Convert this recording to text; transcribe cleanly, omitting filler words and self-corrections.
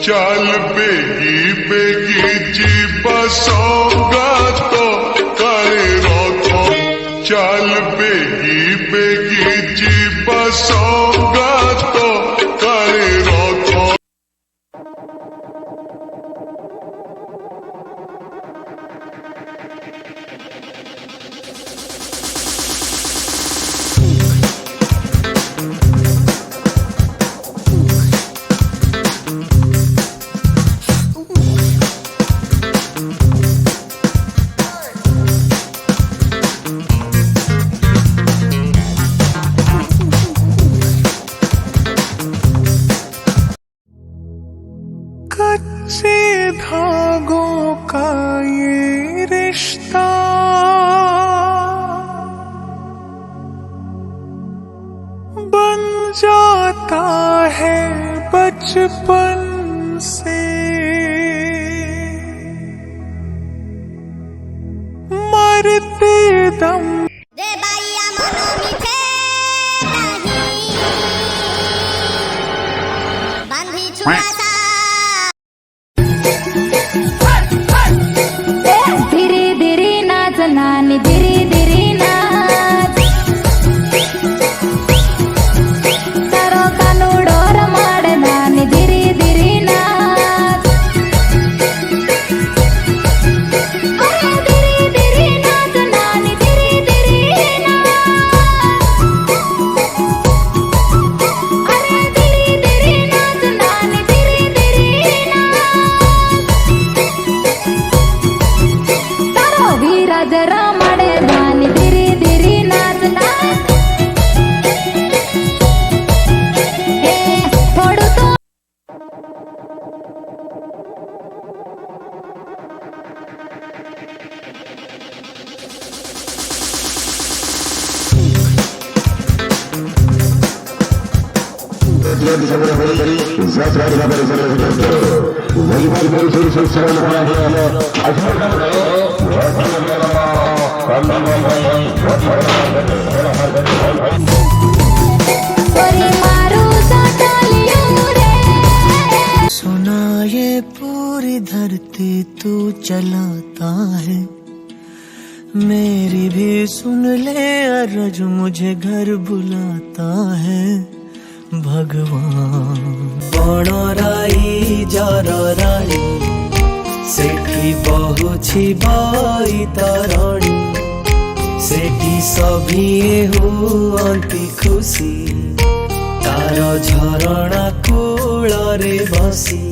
चाल बेगी बेगी जीवा सौगात काले रथ चाल बेगी बेगी जीवा सौगात काले रथ कच्चे धागों का ये रिश्ता बन जाता है बचपन से मरते दम धीरे धीरे नाच नानी धीरे धीरे नाच तारो कानू डोर माड़ नानी धीरे धीरे नाच अरे धीरे धीरे नाच नानी धीरे धीरे नाच अरे धीरे धीरे नाच नानी धीरे धीरे नाच वीरा जरा मड़े दानी धीरे धीरे नाच नाच थोड़ू तो कोरी मारू साटालियों रे सुना ये पूरी धरती तू चलाता है मेरी भी सुन ले अर्ज मुझे घर बुलाता है भगवान बण राई जर राणी सेठी बहुछि बैतरणी सेठी सभिए हुअंती खुशी तार झरणा कूल रे बसी